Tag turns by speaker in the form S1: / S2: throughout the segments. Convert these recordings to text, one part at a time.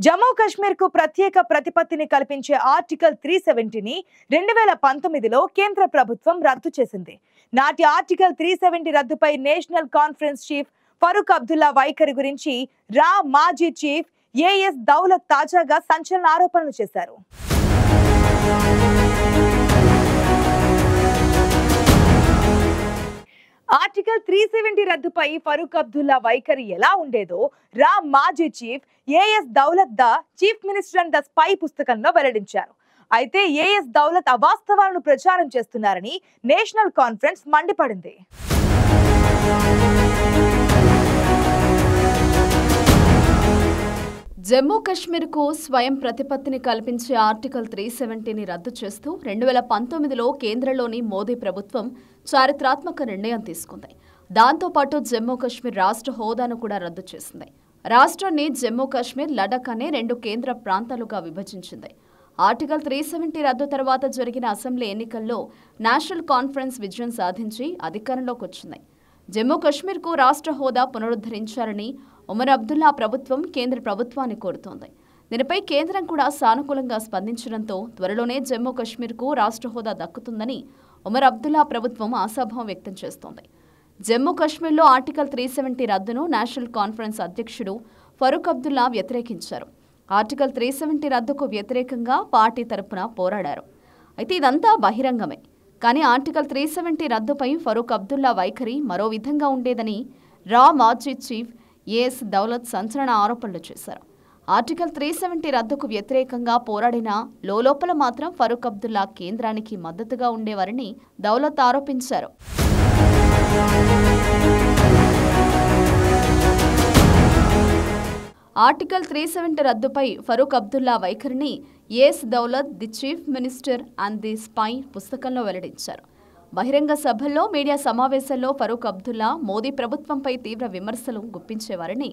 S1: జమ్మూ కాశ్మీర్ కు ప్రత్యేక ప్రతిపత్తిని కల్పించే ఆర్టికల్ 370ని 2019లో కేంద్ర ప్రభుత్వం రద్దు చేసింది. నాటి ఆర్టికల్ 370 రద్దుపై national conference chief Farooq Abdullah వైఖరి గురించి మాజీ చీఫ్ ఏఎస్ దౌలత్ తాజాగా సంచలన ఆరోపణలు చేశారు. ఆర్టికల్ 370 రద్దుపై ఫరూక్ అబ్దుల్లా వైఖరి ఎలా ఉండేదో మాజీ chief AS Dulat the chief minister and the spy పుస్తకంలో వెల్లడించారు. అయితే ఏఎస్ దౌలత్ అవాస్తవాలను ప్రచారం చేస్తున్నారని నేషనల్ కాన్ఫరెన్స్ మండిపడింది.
S2: జమ్మూ కాశ్మీర్కు స్వయం ప్రతిపత్తిని కల్పించే ఆర్టికల్ 370ని రద్దు చేస్తూ 2019లో కేంద్రంలోని మోదీ ప్రభుత్వం చారిత్రాత్మక నిర్ణయం తీసుకుంది. దాంతోపాటు జమ్మూ కాశ్మీర్ రాష్ట్ర హోదాను కూడా రద్దు చేసింది. రాష్ట్రాన్ని జమ్మూ కాశ్మీర్, లడాక్ అనే 2 కేంద్ర ప్రాంతాలుగా విభజించింది. ఆర్టికల్ 370 రద్దు తర్వాత జరిగిన అసెంబ్లీ ఎన్నికల్లో నేషనల్ కాన్ఫరెన్స్ విజయం సాధించి అధికారంలోకి వచ్చింది. జమ్మూ కాశ్మీర్కు రాష్ట్ర హోదా పునరుద్ధరించాలని ఉమర్ అబ్దుల్లా ప్రభుత్వం కేంద్ర ప్రభుత్వాన్ని కోరుతోంది. దీనిపై కేంద్రం కూడా సానుకూలంగా స్పందించడంతో త్వరలోనే జమ్మూ కాశ్మీర్కు రాష్ట్ర హోదా దక్కుతుందని ఉమర్ అబ్దుల్లా ప్రభుత్వం ఆశాభావం వ్యక్తం చేస్తోంది. జమ్మూ కాశ్మీర్లో ఆర్టికల్ 370 రద్దును నేషనల్ కాన్ఫరెన్స్ అధ్యక్షుడు ఫరూక్ అబ్దుల్లా వ్యతిరేకించారు. ఆర్టికల్ 370 రద్దుకు వ్యతిరేకంగా పార్టీ తరపున పోరాడారు. అయితే ఇదంతా బహిరంగమే. కానీ ఆర్టికల్ 370 రద్దుపై ఫరూక్ అబ్దుల్లా వైఖరి మరో విధంగా ఉండేదని మాజీ చీఫ్ ఏఎస్ దౌలత్ సంచలన ఆరోపణలు చేశారు. ఆర్టికల్ 370 రద్దుకు వ్యతిరేకంగా పోరాడిన లోపల మాత్రం ఫరూక్ అబ్దుల్లా కేంద్రానికి మద్దతుగా ఉండేవారని దౌలత్ ఆరోపించారు. ఆర్టికల్ 370 రద్దుపై ఫరూక్ అబ్దుల్లా వైఖరిని AS Dulat the chief minister and the spy పుస్తకంలో వెల్లడించారు. బహిరంగ సభల్లో, మీడియా సమావేశాల్లో ఫరూక్ అబ్దుల్లా మోదీ ప్రభుత్వంపై తీవ్ర విమర్శలు గుప్పించేవారని,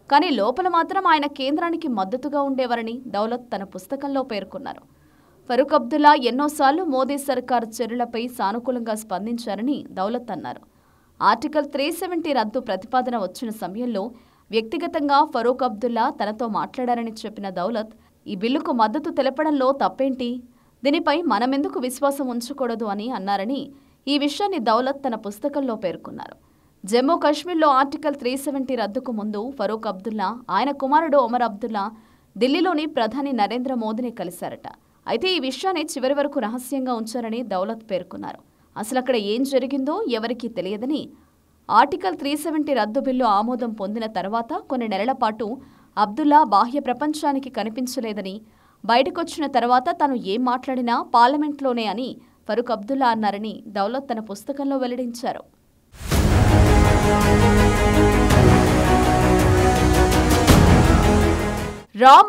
S2: కానీ లోపల మాత్రం ఆయన కేంద్రానికి మద్దతుగా ఉండేవారని దౌలత్ తన పుస్తకంలో పేర్కొన్నారు. ఫరూక్ అబ్దుల్లా ఎన్నోసార్లు మోదీ సర్కార్ చర్యలపై సానుకూలంగా స్పందించారని దౌలత్ అన్నారు. ఆర్టికల్ 370 రద్దు ప్రతిపాదన వచ్చిన సమయంలో వ్యక్తిగతంగా ఫరూక్ అబ్దుల్లా తనతో మాట్లాడారని చెప్పిన దౌలత్, ఈ బిల్లుకు మద్దతు తెలపడంలో తప్పేంటి, దీనిపై మనమెందుకు విశ్వాసం ఉంచకూడదు అని అన్నారని ఈ విషయాన్ని దౌలత్ తన పుస్తకంలో పేర్కొన్నారు. జమ్మూ కాశ్మీర్లో ఆర్టికల్ 370 రద్దుకు ముందు ఫరూక్ అబ్దుల్లా, ఆయన కుమారుడు ఉమర్ అబ్దుల్లా ఢిల్లీలోని ప్రధాని నరేంద్ర మోదీని కలిశారట. అయితే ఈ విషయాన్ని చివరి వరకు రహస్యంగా ఉంచారని దౌలత్ పేర్కొన్నారు. అసలు అక్కడ ఏం జరిగిందో ఎవరికీ తెలియదని, ఆర్టికల్ 370 రద్దు బిల్లు ఆమోదం పొందిన తర్వాత కొన్ని నెలల పాటు అబ్దుల్లా బాహ్య ప్రపంచానికి కనిపించలేదని, బయటకొచ్చిన తర్వాత తాను ఏం మాట్లాడినా పార్లమెంట్లోనే అని ఫరూక్ అబ్దుల్లా అన్నారని దౌలత్ తన పుస్తకంలో వెల్లడించారు.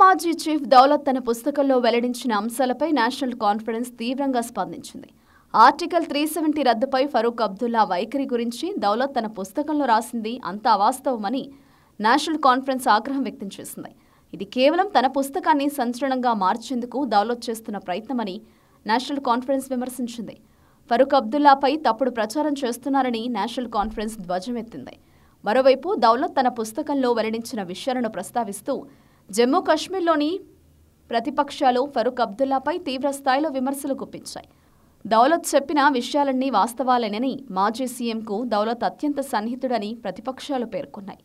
S2: మాజీ చీఫ్ దౌలత్ తన పుస్తకంలో వెల్లడించిన అంశాలపై నేషనల్ కాన్ఫరెన్స్ తీవ్రంగా స్పందించింది. ఆర్టికల్ 370 రద్దుపై ఫరూక్ అబ్దుల్లా వైఖరి గురించి దౌలత్ తన పుస్తకంలో రాసింది అంతా అవాస్తవమని నేషనల్ కాన్ఫరెన్స్ ఆగ్రహం వ్యక్తం చేసింది. ఇది కేవలం తన పుస్తకాన్ని సంచలనంగా మార్చేందుకు దౌలత్ చేస్తున్న ప్రయత్నమని నేషనల్ కాన్ఫరెన్స్ విమర్శించింది. ఫరూక్ అబ్దుల్లాపై తప్పుడు ప్రచారం చేస్తున్నారని నేషనల్ కాన్ఫరెన్స్ ధ్వజమెత్తింది. మరోవైపు దౌలత్ తన పుస్తకంలో వెల్లడించిన విషయాలను ప్రస్తావిస్తూ జమ్మూ కాశ్మీర్లోని ప్రతిపక్షాలు ఫరూక్ అబ్దుల్లాపై తీవ్ర స్థాయిలో విమర్శలు గుప్పించాయి. దౌలత్ చెప్పిన విషయాలన్నీ వాస్తవాలేనని, మాజీ సీఎంకు దౌలత్ అత్యంత సన్నిహితుడని ప్రతిపక్షాలు పేర్కొన్నాయి.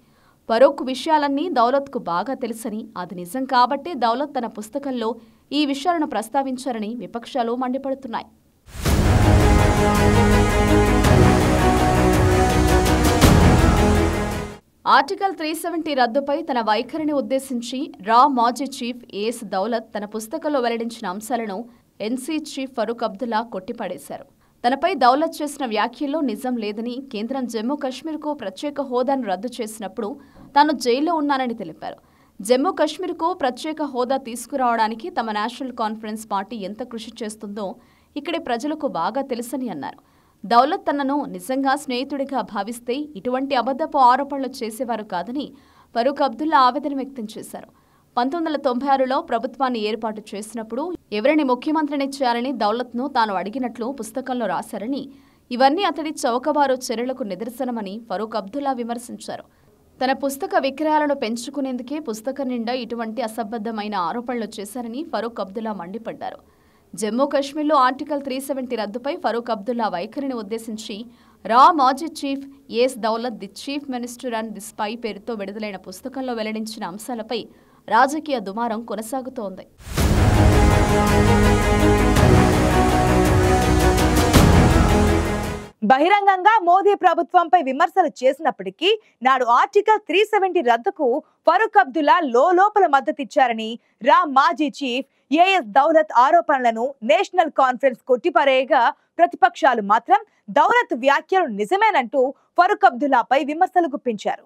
S2: ఫరూక్ విషయాలన్నీ దౌలత్కు బాగా తెలుసని, అది నిజం కాబట్టే దౌలత్ తన పుస్తకంలో ఈ విషయాలను ప్రస్తావించారని విపక్షాలు మండిపడుతున్నాయి. ఆర్టికల్ 370 రద్దుపై తన వైఖరిని ఉద్దేశించి మాజీ చీఫ్ ఏఎస్ దౌలత్ తన పుస్తకంలో వెల్లడించిన అంశాలను ఎన్సీ చీఫ్ ఫరూక్ అబ్దుల్లా కొట్టిపడేశారు. తనపై దౌలత్ చేసిన వ్యాఖ్యల్లో నిజం లేదని, కేంద్రం జమ్మూ కాశ్మీర్కు ప్రత్యేక హోదాను రద్దు చేసినప్పుడు తాను జైల్లో ఉన్నానని తెలిపారు. జమ్మూ కాశ్మీర్కు ప్రత్యేక హోదా తీసుకురావడానికి తమ నేషనల్ కాన్ఫరెన్స్ పార్టీ ఎంత కృషి చేస్తుందో ఇక్కడి ప్రజలకు బాగా తెలుసని అన్నారు. దౌలత్ తనను నిజంగా స్నేహితుడిగా భావిస్తే ఇటువంటి అబద్ధపు ఆరోపణలు చేసేవారు కాదని ఫరూక్ అబ్దుల్లా ఆవేదన వ్యక్తం చేశారు. 1996లో ప్రభుత్వాన్ని ఏర్పాటు చేసినప్పుడు ఎవరిని ముఖ్యమంత్రిని చేయాలని దౌలత్ను తాను అడిగినట్లు పుస్తకంలో రాశారని, ఇవన్నీ అతడి చౌకబారు చర్యలకు నిదర్శనమని ఫరూక్ అబ్దుల్లా విమర్శించారు. తన పుస్తక విక్రయాలను పెంచుకునేందుకే పుస్తకం నిండా ఇటువంటి అసంబద్ధమైన ఆరోపణలు చేశారని ఫరూక్ అబ్దుల్లా మండిపడ్డారు. జమ్మూ కాశ్మీర్లో ఆర్టికల్ 370 రద్దుపై ఫరూక్ అబ్దుల్లా వైఖరిని ఉద్దేశించి రా మాజీ chief S Dulat the chief minister and the spy పేరుతో విడుదలైన పుస్తకంలో వెల్లడించిన అంశాలపై రాజకీయ దుమారం కొనసాగుతోంది.
S1: బహిరంగంగా మోదీ ప్రభుత్వంపై విమర్శలు చేసినప్పటికీ నాడు ఆర్టికల్ 370 రద్దుకు ఫరూక్ అబ్దుల్లా లోపల మద్దతిచ్చారని రా మాజీ చీఫ్ ఏఎస్ దౌలత్ ఆరోపణలను నేషనల్ కాన్ఫరెన్స్ కొట్టిపారేయగా, ప్రతిపక్షాలు మాత్రం దౌలత్ వ్యాఖ్యలు నిజమేనంటూ ఫరూక్ అబ్దుల్లాపై విమర్శలు గుప్పించారు.